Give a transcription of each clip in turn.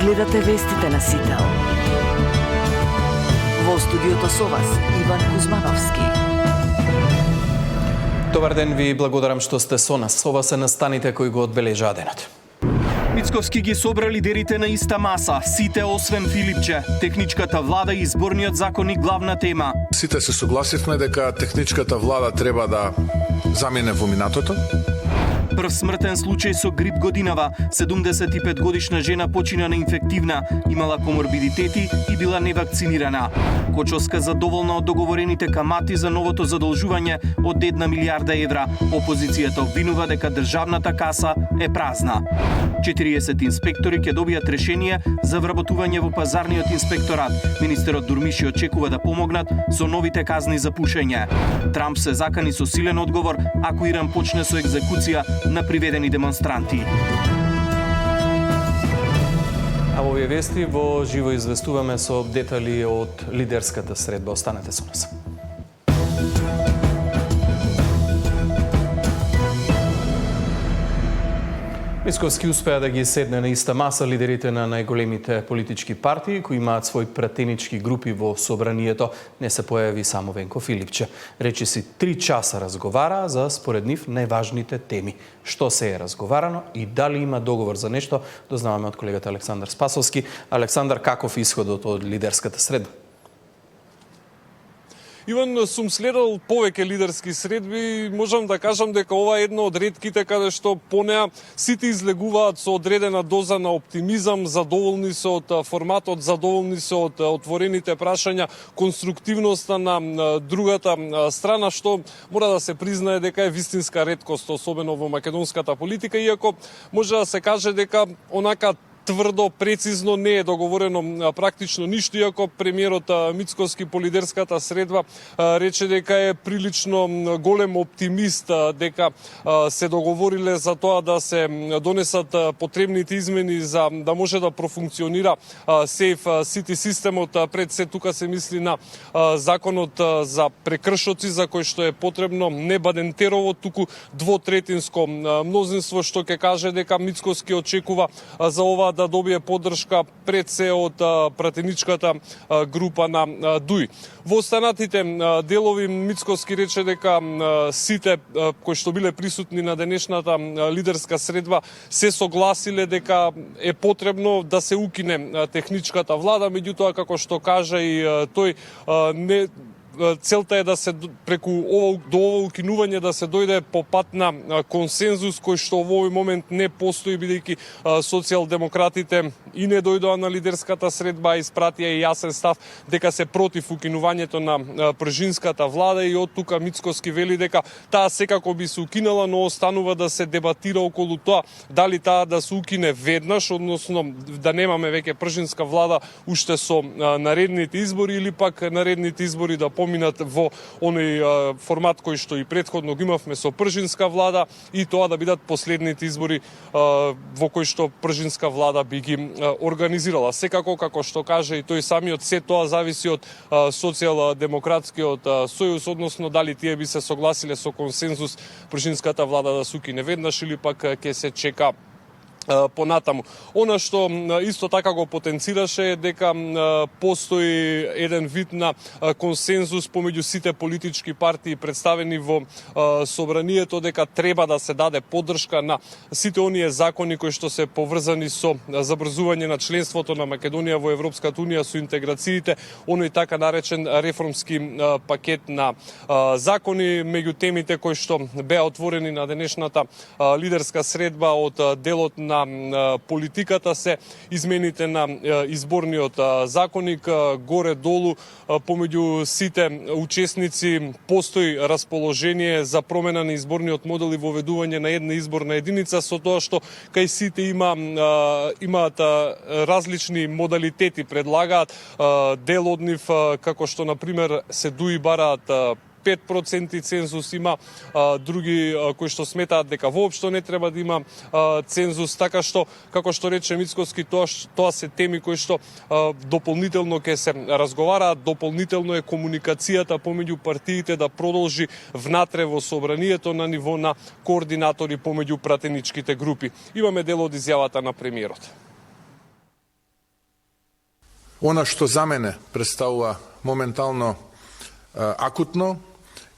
Гледате вестите на Сител. Во студиото со вас Иван Кузмановски. Добар ден, ви благодарам што сте со нас. Ова се настаните кои го одбележаа денот. Мицковски ги собра лидерите на иста маса, сите освен Филипче. Техничката влада и изборниот законник главна тема. Сите се согласивме дека техничката влада треба да замине во минатото. Прв смртен случај со грип годинава. 75 годишна жена почина неинфективна, имала коморбидитети и била невакцинирана. Кочовска задоволна од договорените камати за новото задолжување од 1 милиарда евра. Опозицијата обвинува дека државната каса е празна. 40 инспектори ќе добијат решение за вработување во пазарниот инспекторат. Министерот Дурмиши очекува да помогнат со новите казни за пушење. Трамп се закани со силен одговор ако Иран почне со екзекуција на приведени демонстранти. А во овие вести во живо известуваме со детали од лидерската средба. Останете со нас. Мицковски успеа да ги седне на иста маса лидерите на најголемите политички партии кои имаат свои пратенички групи во собранието. Не се појави само Венко Филипче. Речиси 3 часа разговара за според нив најважните теми. Што се е разговарано и дали има договор за нешто, дознаваме од колегата Александар Спасовски. Александар, каков исходот од лидерската средба? Иван, сум следел повеќе лидерски средби и можам да кажам дека ова е едно од ретките каде што по неа сите излегуваат со одредена доза на оптимизам, задоволни се од форматот, задоволни се од отворените прашања, конструктивноста на другата страна, што мора да се признае дека е вистинска реткост, особено во македонската политика, иако може да се каже дека онака тврдо, прецизно не е договорено практично ништо, иако премиерот Мицковски по лидерската средба рече дека е прилично голем оптимист, дека се договориле за тоа да се донесат потребните измени за да може да профункционира Safe City системот. Пред се тука се мисли на законот за прекршоци, за кој што е потребно не бадентерово, туку двотретинско мнозинство, што ќе каже дека Мицковски очекува за ова да добие поддршка пред се од пратеничката група на ДУИ. Во останатите делови Мицковски рече дека сите кои што биле присутни на денешната лидерска средба се согласиле дека е потребно да се укине техничката влада, меѓутоа како што кажа и тој не целта е да се преку до ова укинување да се дојде по пат на консензус кој што во овој момент не постои, бидејќи социјалдемократите и не дојдоа на лидерската средба, испратија и јасен став дека се против укинувањето на пржинската влада и од тука Мицковски вели дека таа секако би се укинала, но останува да се дебатира околу тоа дали таа да се укине веднаш, односно да немаме веќе пржинска влада уште со наредните избори или пак наредните избори да поминат во оној формат кој што и претходно го имавме со пржинска влада и тоа да бидат последните избори во кои што пржинска влада би ги организирала. Секако, како што каже и тој самиот, се тоа зависи од социјалдемократскиот сојуз, односно дали тие би се согласиле со консензус пржинската влада да се укине веднаш или пак ќе се чека понатаму. Она што исто така го потенцираше е дека постои еден вид на консензус помеѓу сите политички партии представени во собранието, дека треба да се даде поддршка на сите оние закони кои што се поврзани со забрзување на членството на Македонија во Европската унија, со интеграциите, оној така наречен реформски пакет на закони. Меѓу темите кои што беа отворени на денешната лидерска средба од делот на политиката се измените на изборниот законник. Горе-долу помеѓу сите учесници постои расположение за промена на изборниот модел и воведување на една изборна единица, со тоа што кај сите имаат различни модалитети, предлагаат дел од нив, како што на пример се ДУИ бараат 5% цензус, има други кои што сметаат дека воопшто не треба да има цензус, така што, како што рече Мицковски, тоа се теми кои што дополнително ќе се разговараат, дополнително е комуникацијата помеѓу партиите да продолжи внатре во собранието на ниво на координатори помеѓу пратеничките групи. Имаме дел од изјавата на премиерот. Она што за мене представува моментално акутно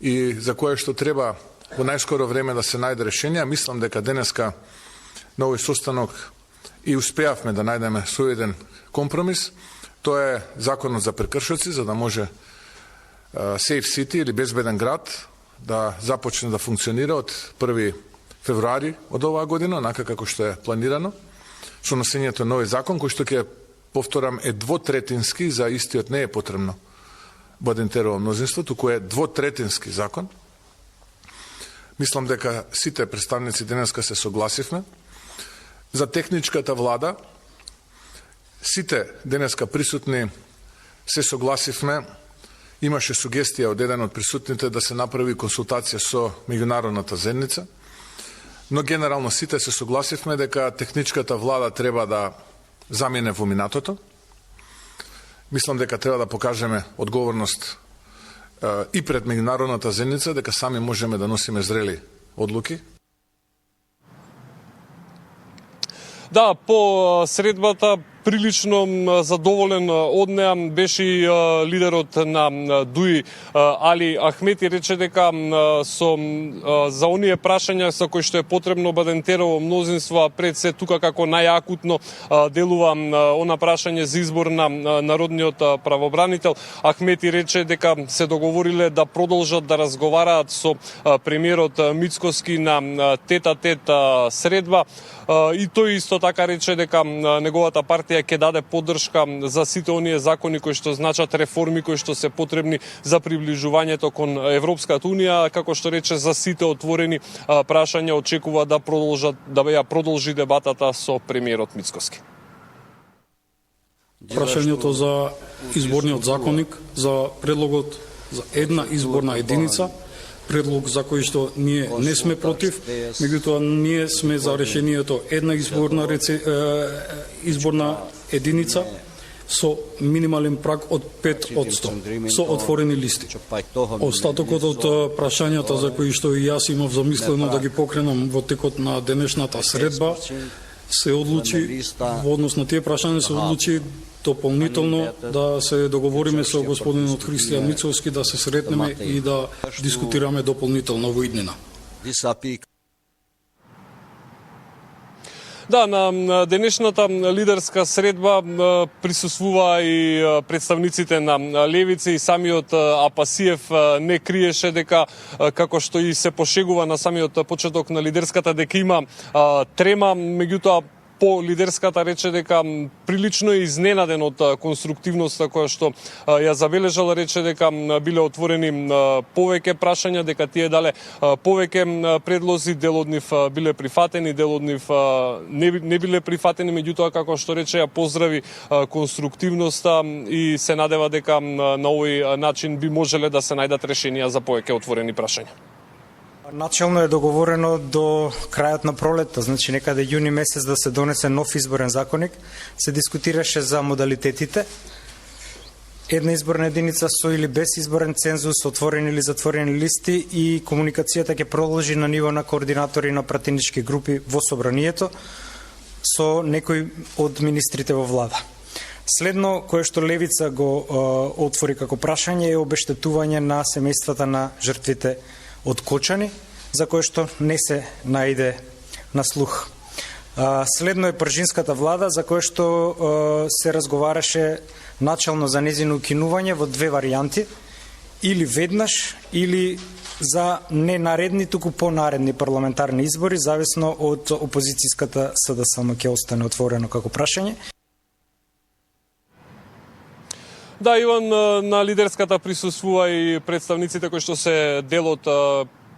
и за кое што треба во најскоро време да се најде решение, мислам дека денеска на овој состанок и успеавме да најдеме соеден компромис. Тоа е законот за прекршоци, за да може Safe City или безбеден град да започне да функционира од 1 февруари од оваа година, онака како што е планирано, со носењето на овој закон, кој што ќе повторам е двотретински, за истиот не е потребно Бадентерово мнозинство, туку е двотретински закон. Мислам дека сите представници денеска се согласивме. За техничката влада, сите денеска присутни се согласивме. Имаше сугестија од еден од присутните да се направи консултација со меѓународната заедница, но генерално сите се согласивме дека техничката влада треба да замине во минатото. Мислам дека треба да покажеме одговорност и пред меѓународната заедница, дека сами можеме да носиме зрели одлуки. Да, по средбата прилично задоволен од неа беше и лидерот на ДУИ Али Ахмети, рече дека за оние прашања со кои што е потребно Бадентерово мнозинство, пред се тука како најакутно делува она прашање за избор на народниот правобранител. Ахмети рече дека се договориле да продолжат да разговараат со премиерот Мицкоски на тет-а-тет средба, и тој исто така рече дека неговата партија ќе даде поддршка за сите оние закони кои што значат реформи кои што се потребни за приближувањето кон Европската унија, како што рече за сите отворени прашања очекува да ја продолжи дебатата со премиерот Мицкоски. Прашањето за изборниот законник, за предлогот за една изборна единица, предлог за кој што ние не сме против, меѓутоа ние сме за решението една изборна единица со минимален праг од 5% со отворени листи. Остатокот од прашањата за кои што и јас имав замислено да ги покренам во текот на денешната средба се одлучи во однос на тие прашања се одлучи дополнително да се договориме со господинот Христијан Мицовски да се сретнеме и да дискутираме дополнително во иднина. Да, на денешната лидерска средба присуствува и представниците на Левица и самиот Апасиев не криеше дека, како што и се пошегува на самиот почеток на лидерската, дека има трема, меѓутоа по лидерската рече дека прилично е изненаден од конструктивноста која што ја забележала, рече дека биле отворени повеќе прашања, дека тие дале повеќе предлози, дел од нив биле прифатени, дел од нив не биле прифатени, меѓутоа како што рече ја поздрави конструктивноста и се надева дека на овој начин би можеле да се најдат решенија за повеќе отворени прашања. Начелно е договорено до крајот на пролетта, значи некаде јуни месец да се донесе нов изборен законник. Се дискутираше за модалитетите. Една изборна единица со или без изборен цензус, отворени или затворени листи, и комуникацијата ќе продолжи на ниво на координатори на пратенички групи во собранието со некои од министрите во влада. Следно, кое што Левица го отвори како прашање е обештетување на семејствата на жртвите од Кочани, за кое што не се најде на слух. Следно е пржинската влада, за кое што се разговараше начално за незино укинување во две варијанти, или веднаш, или за не наредни, туку понаредни парламентарни избори, зависно од опозицијската СДСМ ќе остане отворено како прашање. Да, Иван, на лидерската присуствува и представниците кои што се дел од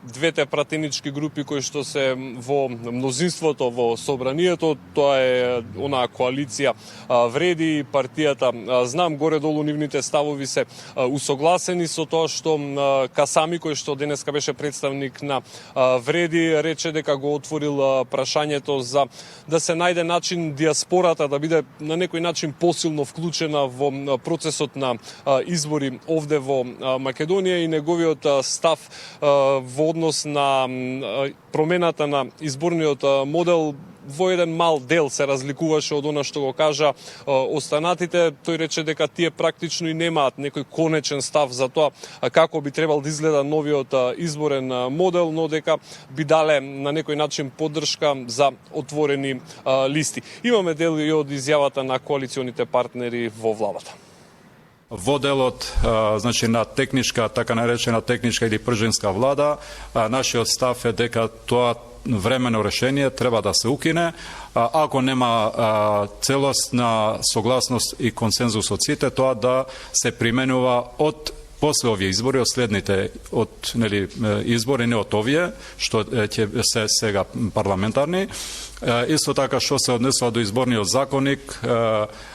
двете пратенички групи кои што се во мнозинството во собранието. Тоа е онаа коалиција Вреди, партијата Знам, горе-долу нивните ставови се усогласени со тоа што Касами, кој што денеска беше представник на Вреди, рече дека го отворил прашањето за да се најде начин диаспората да биде на некој начин посилно вклучена во процесот на избори овде во Македонија, и неговиот став во однос на промената на изборниот модел во еден мал дел се разликуваше од она што го кажа останатите. Тој рече дека тие практично и немаат некој конечен став за тоа како би требал да изгледа новиот изборен модел, но дека би дале на некој начин поддршка за отворени листи. Имаме дел и од изјавата на коалиционите партнери во владата. Во делот значи на техничка, така наречена техничка или пржинска влада, нашиот став е дека тоа времено решение треба да се укине, ако нема целосна согласност и консензус од сите, тоа да се применува од после овие избори, од следните избори, не од овие, што ќе се сега парламентарни. Исто така, што се однесува до изборниот законник,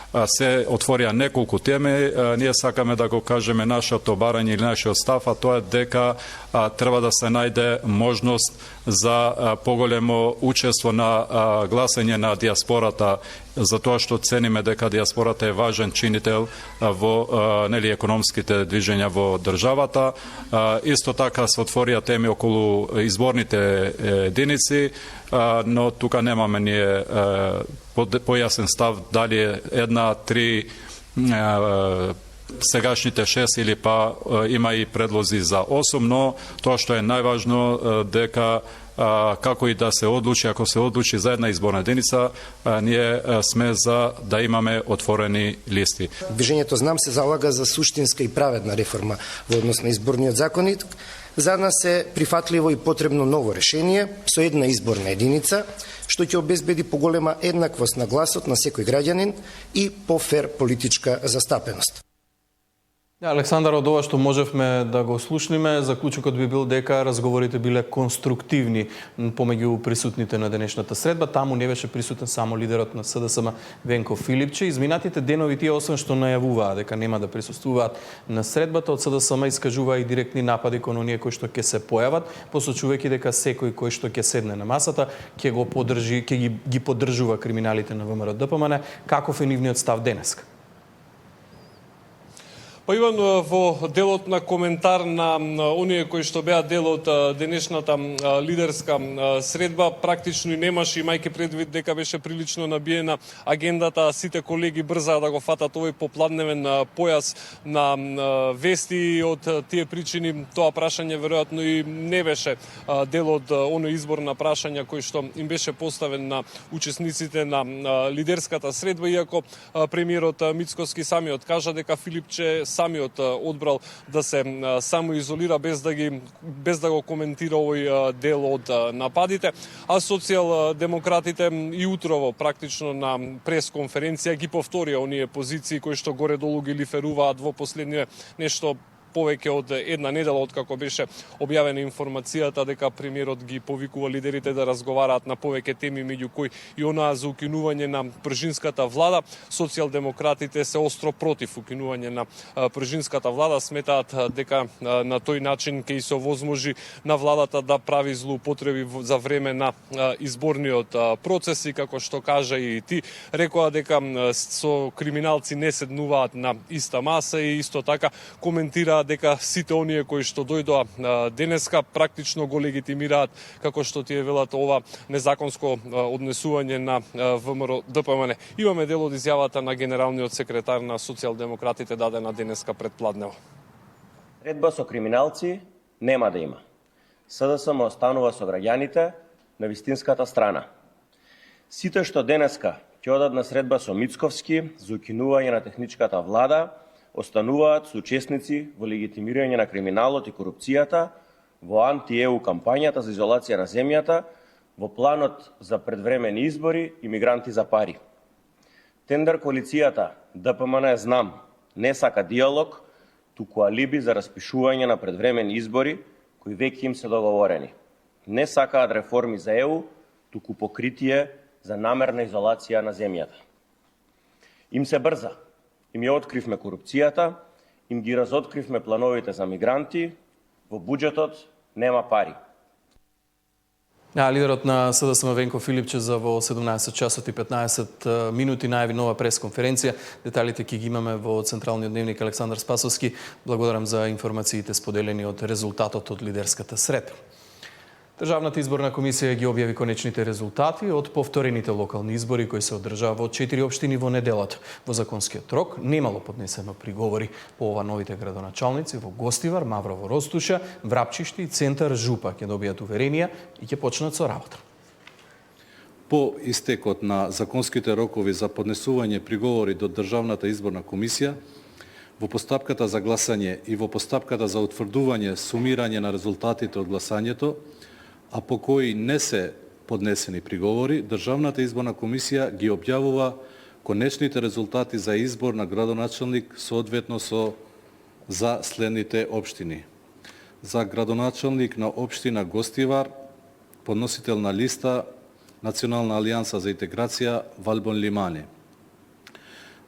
се отворија неколку теми. Ние сакаме да го кажеме нашето барање или нашиот став, а тоа е дека треба да се најде можност за поголемо учество на гласање на диаспората, затоа што цениме дека диаспората е важен чинител во економските движења во државата. Исто така се отворија теми околу изборните единици, но тука немаме ние појасен став дали е 1, 3 сегашните 6 или па има и предлози за 8, но тоа што е најважно дека како и да се одлучи, ако се одлучи за една изборна единица, ние сме за да имаме отворени листи. Движењето Знам се залага за суштинска и праведна реформа во однос на изборниот законник. За нас е прифатливо и потребно ново решение со една изборна единица, што ќе обезбеди поголема еднаквост на гласот на секој граѓанин и пофер политичка застапеност. Александар, од ова што можевме да го слушниме, заклучокот би бил дека разговорите биле конструктивни помеѓу присутните на денешната средба. Таму не беше присутен само лидерот на СДСМ Венко Филипче. Изминатите денови тие, освен што најавуваа дека нема да присуствуваат на средбата, од СДСМ искажуваа и директни напади кон оние кои што ќе се појават, посочувајќи дека секој кој што ќе седне на масата ќе го поддржи, ќе ги поддржува криминалите на ВМРО ДПМН. Каков е нивниот став денеска? Па Иван, во делот на коментар на оние кои што беа дел од денешната лидерска средба, практично и немаше, имајќи предвид дека беше прилично набиена агендата, сите колеги брзаа да го фатат овој попладневен појас на вести. Од тие причини тоа прашање веројатно и не беше дел од оној избор на прашања кој што им беше поставен на учесниците на лидерската средба, иако премиерот Мицкоски самиот кажа дека Филипче самиот одбрал да се самоизолира без да го коментира овој дел од нападите, а социјалдемократите и утрово практично на пресконференција ги повторија оние позиции кои што горе-долу ги лиферуваат во последниве нешто повеќе од една недела откако беше објавена информацијата дека премиерот ги повикува лидерите да разговараат на повеќе теми, меѓу кои и онаа за укинување на пржинската влада. Социјалдемократите се остро против укинување на пржинската влада, сметаат дека на тој начин ќе се овозможи на владата да прави злоупотреби за време на изборниот процес и како што кажа и ти, рекоа дека со криминалци не седнуваат на иста маса и исто така коментира дека сите оние кои што дојдоа денеска практично го легитимираат, како што тие велат, ова незаконско однесување на ВМРО ДПМН. Имаме дел од изјавата на генералниот секретар на социјалдемократите дадена денеска пред пладнево. Средба со криминалци нема да има. СДСМ останува со граѓаните на вистинската страна. Сите што денеска ќе одат на средба со Мицковски за укинување на техничката влада, остануваат соучесници во легитимирање на криминалот и корупцијата, во анти-ЕУ кампањата за изолација на земјата, во планот за предвремени избори и мигранти за пари. Тендер коалицијата ДПМН Знам не сака диалог, туку алиби за распишување на предвремени избори кои веќе им се договорени. Не сакаат реформи за ЕУ, туку покритие за намерна изолација на земјата. Им се брза. Им ја откривме корупцијата, им ги разоткривме плановите за мигранти, во буџетот нема пари. Лидерот на СДСМ Венко Филипче за во 17 часот и 15 минути најави нова пресконференција. Деталите ќе ги имаме во Централниот дневник. Александар Спасовски, благодарам за информациите споделени од резултатот од лидерската средба. Државната изборна комисија ги објави конечните резултати од повторените локални избори кои се одржаа во 4 општини во неделата. Во законскиот рок немало поднесено приговори. По ова новите градоначалници во Гостивар, Маврово Ростуша, Врапчиште и Центар Жупа ќе добијат уверенија и ќе почнат со работа. По истекот на законските рокови за поднесување приговори до Државната изборна комисија, во постапката за гласање и во постапката за утврдување сумирање на резултатите од гласањето, а по кои не се поднесени приговори, Државната изборна комисија ги објавува конечните резултати за избор на градоначалник соодветно за следните општини. За градоначалник на општина Гостивар, подносител на листа Национална алијанса за интеграција Валбон Лимани.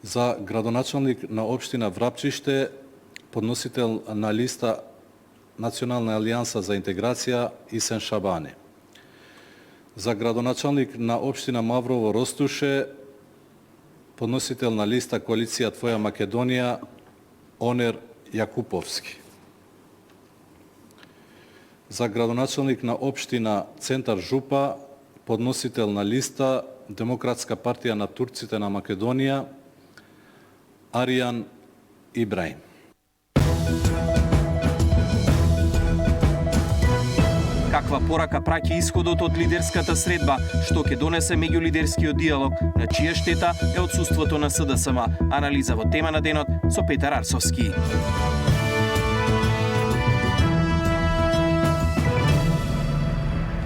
За градоначалник на општина Врапчиште, подносител на листа Национална алијанса за интеграција Исен Шабани. За градоначалник на општина Маврово Ростуше, подносител на листа Коалиција Твоја Македонија Онер Јакуповски. За градоначалник на општина Центар Жупа, подносител на листа Демократска партија на турците на Македонија Аријан Ибраим. Каква порака праќа исходот од лидерската средба, што ќе донесе меѓулидерскиот диалог, на чија штета е отсуството на СДСМ? Анализа во тема на денот со Петар Арсовски.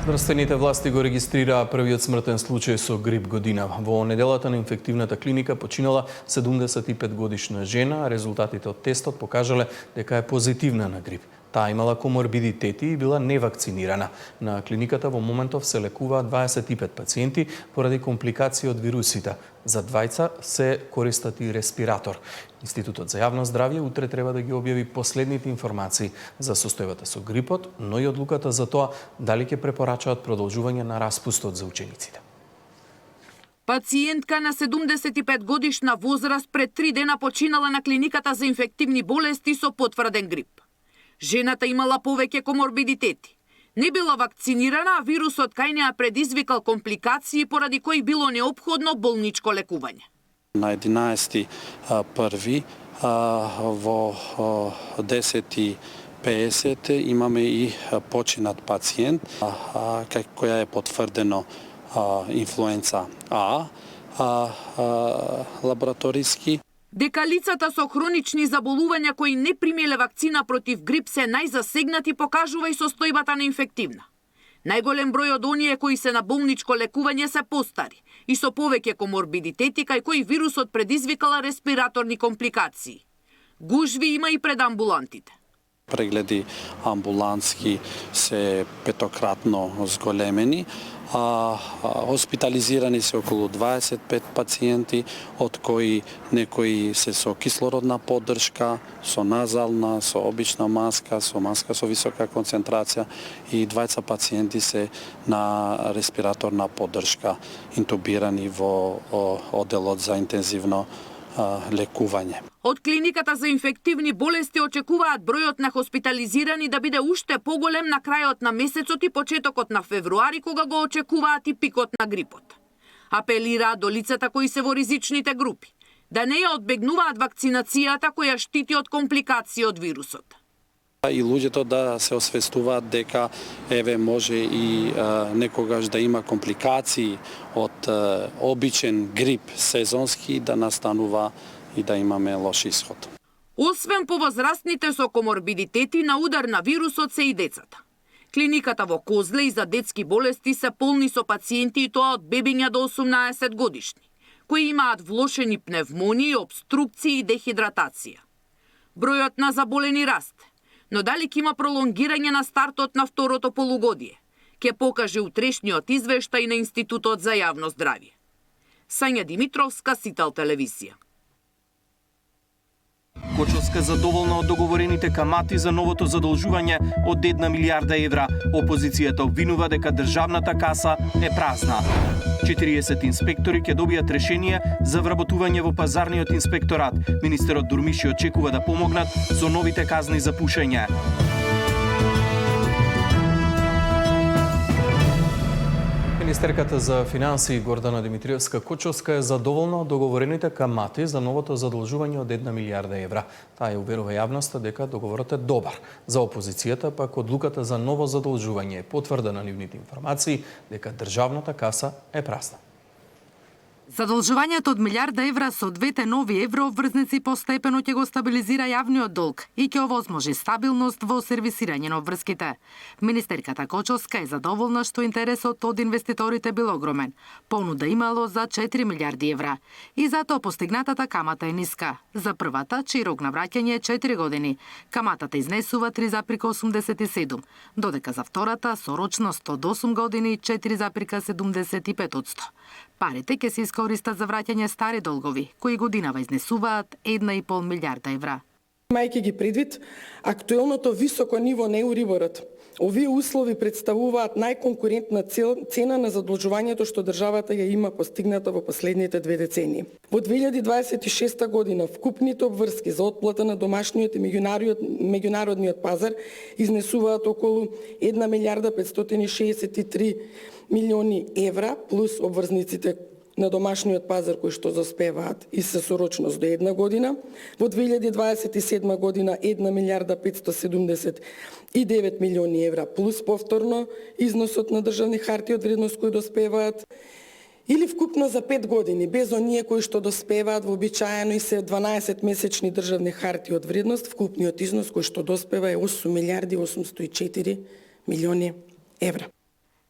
Здравствените власти го регистрираа првиот смртен случај со грип годинава. Во неделата на инфективната клиника починала 75-годишна жена, а резултатите од тестот покажале дека е позитивна на грип. Таа имала коморбидитети и била невакцинирана. На клиниката во моментов се лекуваат 25 пациенти поради компликации од вирусите. За двајца се користат и респиратор. Институтот за јавно здравје утре треба да ги објави последните информации за состојбата со грипот, но и одлуката за тоа дали ќе препорачаат продолжување на распустот за учениците. Пациентка на 75 годишна возраст пред 3 дена починала на клиниката за инфективни болести со потврден грип. Жената имала повеќе коморбидитети. Не била вакцинирана, а вирусот кај неа предизвикал компликации поради кои било неопходно болничко лекување. На 11.1. во 10.50 имаме и починат пациент, која е потврдено инфлуенца А, лабораториски. Дека лицата со хронични заболувања кои не примеле вакцина против грип се најзасегнати покажува и состојбата на инфективна. Најголем број од оние кои се на болничко лекување се постари и со повеќе коморбидитети кај кои вирусот предизвикала респираторни компликации. Гужви има и пред амбулантите. Прегледи амбулантски се петократно зголемени, а хоспитализирани се околу 25 пациенти, од кои некои се со кислородна поддршка, со назална, со обична маска, со маска со висока концентрација и двајца пациенти се на респираторна поддршка, интубирани во одделот за интензивно лекување. Од клиниката за инфективни болести очекуваат бројот на хоспитализирани да биде уште поголем на крајот на месецот и почетокот на февруари, кога го очекуваат и пикот на грипот. Апелираат до лицата кои се во ризичните групи да не ја одбегнуваат вакцинацијата која штити од компликации од вирусот. И луѓето да се освестуваат дека може и некогаш да има компликации од обичен грип сезонски, да настанува и да имаме лош исход. Освен повозрастните со коморбидитети, на удар на вирусот се и децата. Клиниката во Козле и за детски болести се полни со пациенти и тоа од бебиња до 18 годишни, кои имаат влошени пневмонии, обструкции и дехидратација. Бројот на заболени расте, но дали ќе има пролонгирање на стартот на второто полугодие, ќе покаже утрешниот извештај на Институтот за јавно здравје. Сања Димитровска, Сител телевизија. Кочовска задоволна од договорените камати за новото задолжување од 1 милијарда евра. Опозицијата обвинува дека државната каса е празна. 40 инспектори ќе добијат решение за вработување во пазарниот инспекторат. Министерот Дурмиши очекува да помогнат со новите казни за пушење. Министерката за финансии Гордана Димитриевска-Кочовска е задоволна од договорените камати за новото задолжување од 1 милиарда евра. Таа ја уверува јавноста дека договорот е добар. За опозицијата пак одлуката за ново задолжување е потврда на нивните информации дека државната каса е празна. Задолжувањето од милиарда евра со двете нови еврообврзници постепено ќе го стабилизира јавниот долг и ќе овозможи стабилност во сервисирање на обврските. Министерката Кочовска е задоволна што интересот од инвеститорите бил огромен. Понуда имало за 4 милиарди евра. И затоа постигнатата камата е ниска. За првата, чиј рок на враќање е 4 години, каматата изнесува 3,87, додека за втората, со рочност од 8 години, 4,75%. Парите ќе се искористат за враќање стари долгови, кои годинава изнесуваат 1,5 милиарда евра. Мајќи ги предвид актуелното високо ниво на еуриборот, овие услови представуваат најконкурентна цена на задолжувањето што државата ја има постигната во последните 2 децении. Во 2026 година вкупните обврски за отплата на домашниот и меѓународниот пазар изнесуваат околу 1 милиарда 563 милиони евра плюс обврзниците на домашниот пазар кои што заспеваат и се со рочност до 1 година. Во 2027 година 1 милиарда 579 милиони евра плюс повторно износот на државни харти од вредност кои доспеваат. Или вкупно за 5 години, без оние кои што доспеваат вообичаено и се 12 месечни државни харти од вредност, вкупниот износ кој што доспева е 8 милиарди 804 милиони евра.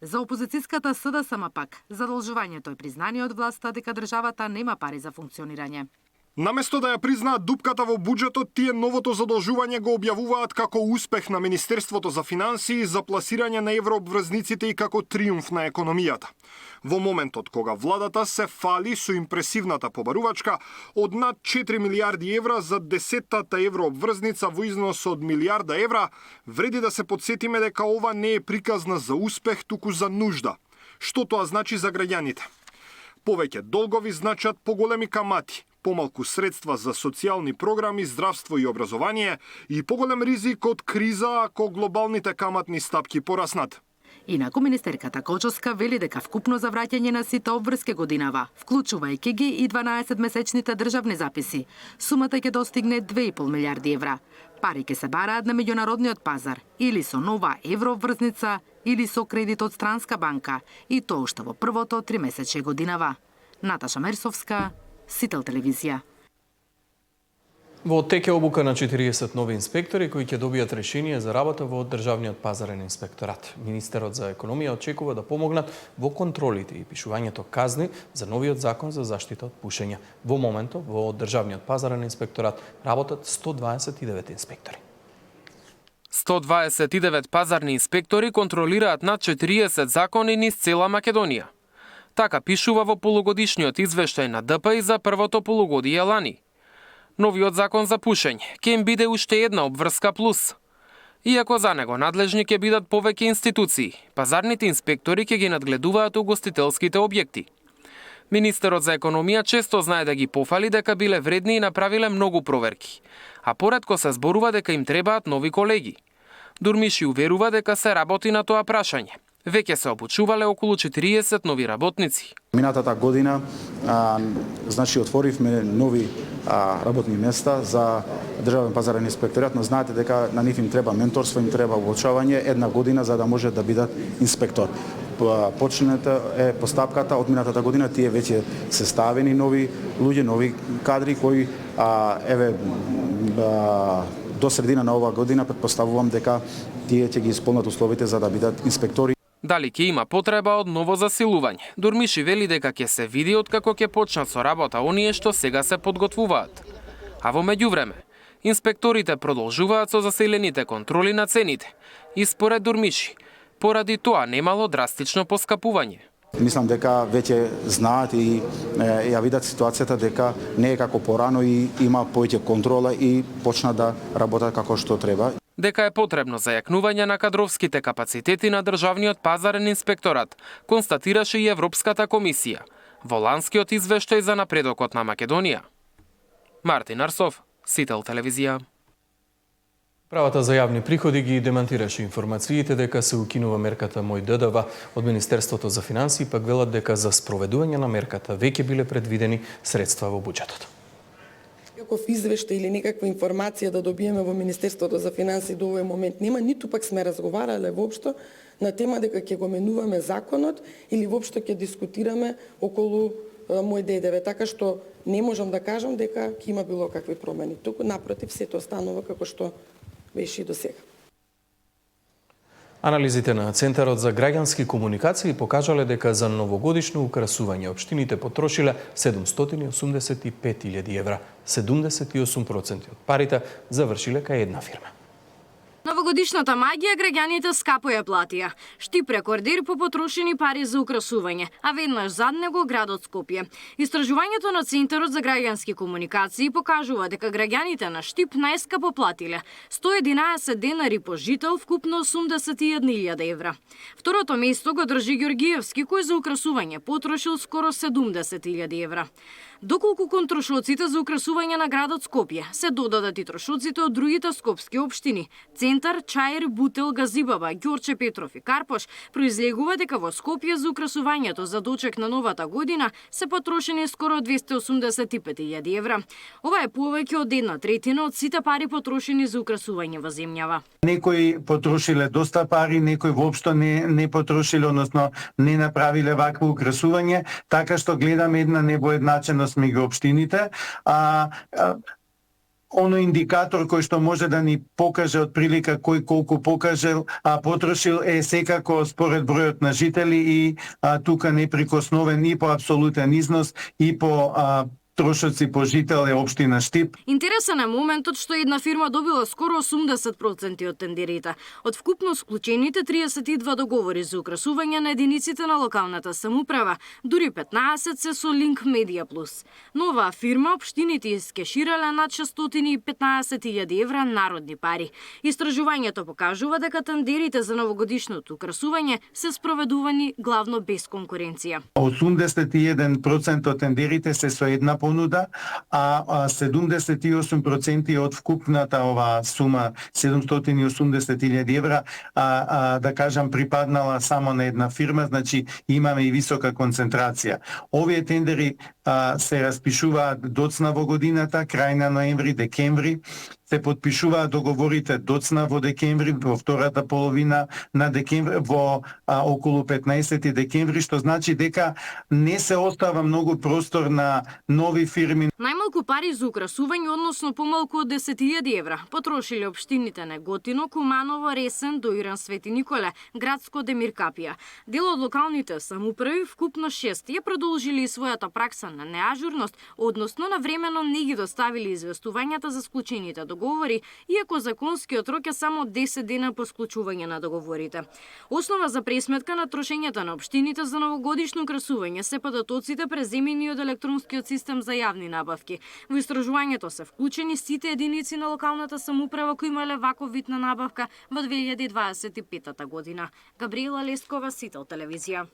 За опозицијската СДСМ пак, задолжувањето е признание од власта дека државата нема пари за функционирање. Наместо да ја признаат дупката во буџетот, тие новото задолжување го објавуваат како успех на Министерството за финансии за пласирање на еврообврзниците и како триумф на економијата. Во моментот кога владата се фали со импресивната побарувачка од над 4 милиарди евра за 10-тата еврообврзница во износ од милиарда евра, вреди да се подсетиме дека ова не е приказна за успех, туку за нужда. Што тоа значи за граѓаните? Повеќе долгови значат поголеми камати, помалку средства за социјални програми, здравство и образование и поголем ризик од криза ако глобалните каматни стапки пораснат. Инаку министерката Кочовска вели дека вкупно за враќање на сите обврски годинава, вклучувајќи ги и 12-месечните државни записи, сумата ќе достигне 2,5 милиарди евра. Пари ќе се бараат на меѓународниот пазар, или со нова еврообврзница, или со кредит од странска банка, и тоа уште во првото 3-месече годинава. Наташа Мерсовска, Сител телевизија. Во тек е обука на 40 нови инспектори кои ќе добијат решение за работа во Државниот пазарен инспекторат. Министерот за економија очекува да помогнат во контролите и пишувањето казни за новиот закон за заштита од пушење. Во моментот во Државниот пазарен инспекторат работат 129 инспектори. 129 пазарни инспектори контролираат над 40 закони низ цела Македонија. Така пишува во полугодишниот извештај на ДПИ за првото полугодие лани. Новиот закон за пушење ќе им биде уште една обврска плюс. Иако за него надлежни ќе бидат повеќе институции, пазарните инспектори ќе ги надгледуваат угостителските објекти. Министерот за економија често знае да ги пофали дека биле вредни и направиле многу проверки, а поретко се зборува дека им требаат нови колеги. Дурмиши уверува дека се работи на тоа прашање. Веќе се обучувале околу 40 нови работници. Минатата година отворивме нови работни места за Државен пазарен инспекторат, но знаете дека на нив им треба менторство, им треба обучавање една година за да може да бидат инспектор. Почната е постапката од минатата година, тие веќе се ставени нови луѓе, нови кадри кои до средина на оваа година претпоставувам дека тие ќе ги исполнат условите за да бидат инспектори. Дали ќе има потреба од ново засилување? Дурмиши вели дека ќе се види откако ќе почнат со работа оние што сега се подготвуваат. А во меѓувреме, инспекторите продолжуваат со засилените контроли на цените и според Дурмиши, поради тоа немало драстично поскапување. Мислам дека веќе знаат и ја видат ситуацијата дека не е како порано и има повеќе контрола и почна да работат како што треба. Дека е потребно зајакнување на кадровските капацитети на Државниот пазарен инспекторат, констатираше и Европската комисија во ланскиот извештај за напредокот на Македонија. Мартин Арсов, Сител телевизија. Правата за јавни приходи ги демантираше информациите дека се укинува мерката Мој ДДВ од Министерството за финансии, пак велат дека за спроведување на мерката веќе биле предвидени средства во буџетот. Каков извештај или некаква информација да добиеме во Министерството за финансии до овој момент нема, ниту пак сме разговарале воопшто на тема дека ќе го менуваме законот или воопшто ќе дискутираме околу Мој ДДВ, така што не можам да кажам дека ќе има било какви промени. Туку напротив, сето останува како што беше и до сега. Анализите на Центарот за граѓански комуникации покажале дека за новогодишно украсување општините потрошиле 785.000 евра. 78% од парите завршиле кај една фирма. Новогодишната магија граѓаните скапо ја платија. Штип рекордер по потрошени пари за украсување, а веднаш зад него градот Скопје. Истражувањето на Центарот за граѓански комуникации покажува дека граѓаните на Штип најскапо платиле 111 денари по жител, вкупно 81.000 евра. Второто место го држи Ѓоргиевски, кој за украсување потрошил скоро 70.000 евра. Доколку кон трошоците за украсување на градот Скопје се додадат и трошоците од другите скопски општини, Центар, Чаир, Бутел, Газибаба, Ѓорче Петров и Карпош, произлегува дека во Скопје за украсувањето за дочек на новата година се потрошени скоро 285.000 евра. Ова е повеќе од 1/3 од сите пари потрошени за украсување во земјава. Некои потрошиле доста пари, некои воопшто не потрошиле, односно не направиле вакво украсување, така што гледаме една невоедначеност меѓу општините. Оно индикатор кој што може да ни покаже од прилика кој колку потрошил е секако според бројот на жители и тука неприкосновен и по апсолутен износ и по трошоци по жител е општина Штип. Интересен е моментот што една фирма добила скоро 80% од тендерите. Од вкупно склучените 32 договори за украсување на единиците на локалната самоуправа, дури 15 се со Link Media Plus. Нова фирма општините искеширале над 615.000 евра народни пари. Истражувањето покажува дека тендерите за новогодишното украсување се спроведувани главно без конкуренција. 81% од тендерите се со една понуда, а 78% од вкупната ова сума 780.000 евра, да кажам, припаднала само на една фирма, значи имаме и висока концентрација. Овие тендери се распишуваат доцна во годината, крај на ноември, декември, се подпишуваат договорите доцна во декември, во втората половина на декември, во околу 15 декември, што значи дека не се остава многу простор на нови фирми. Најмалку пари за украсување, односно помалку од 10.000 евра, потрошиле општините Неготино, Куманово, Ресен, Доиран, Свети Николе, Градско, Демир Капија. Дел од локалните самоуправи, вкупно 6, ја продолжили и својата пракса на неажурност, односно на времено не ги доставили известувањата за склучените договори, иако законскиот рок е само 10 дена по склучување на договорите. Основа за пресметка на трошењата на општините за новогодишно украсување се податоците преземени од електронскиот систем за јавни набавки. Во истражувањето се вклучени сите единици на локалната самоуправа кои имале ваков вид на набавка во 2025 година. Габриела Лескова, Сител телевизија.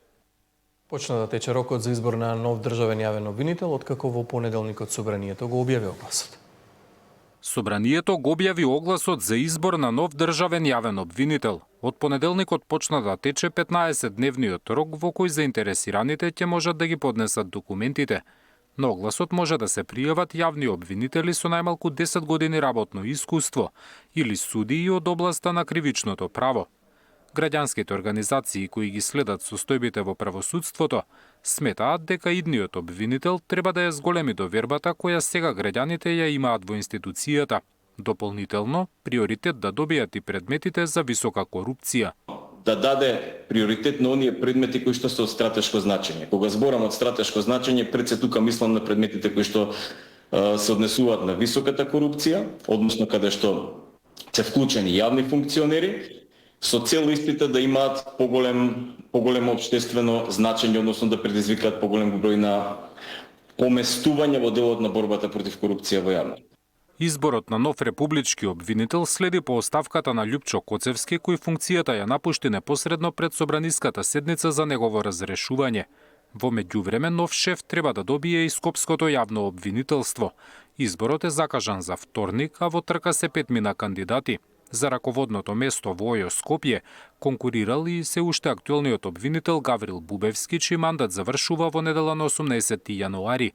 Почна да тече рокот за избор на нов државен јавен обвинител, откако во понеделникот Собранието го објави огласот. Собранието го објави огласот за избор на нов државен јавен обвинител. Од понеделникот почна да тече 15-дневниот рок во кој заинтересираните ќе можат да ги поднесат документите. На огласот може да се пријават јавни обвинители со најмалку 10 години работно искуство или судии од областа на кривичното право. Граѓанските организации кои ги следат состојбите во правосудството сметаат дека идниот обвинител треба да ја зголеми довербата која сега граѓаните ја имаат во институцијата. Дополнително, приоритет да добијат и предметите за висока корупција. Да даде приоритет на оние предмети кои што се од стратешко значење. Кога зборам од стратешко значење, пред се тука мислам на предметите кои што се однесуваат на високата корупција, односно каде што се вклучени јавни функционери, со цел истите да имаат поголемо општествено значење, односно да предизвикаат поголем број на поместување во делот на борбата против корупција во јавно. Изборот на нов републички обвинител следи по оставката на Љупчо Коцевски, кој функцијата ја напушти непосредно пред собраниската седница за негово разрешување. Во меѓувреме, нов шеф треба да добие и Скопското јавно обвинителство. Изборот е закажан за вторник, а во трка се 5 кандидати. За раководното место во ОЈО Скопје конкурирал и се уште актуелниот обвинител Гаврил Бубевски, чиј мандат завршува во недела на 18 јануари.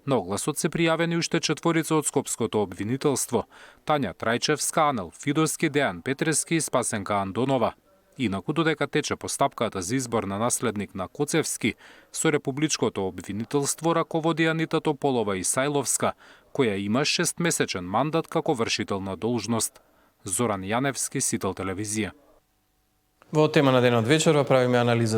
На огласот се пријавени уште 4 од скопското обвинителство: Тања Трајчевска, Анел Фидоски, Дејан Петрески и Спасенка Андонова. Инаку, додека тече постапката за избор на наследник на Коцевски, со републичкото обвинителство раководи Анита Тополова Исајловска, која има 6-месечен мандат како вршител на должност. Зоран Јаневски, Сител телевизија. Во тема на денот вечерва правиме анализа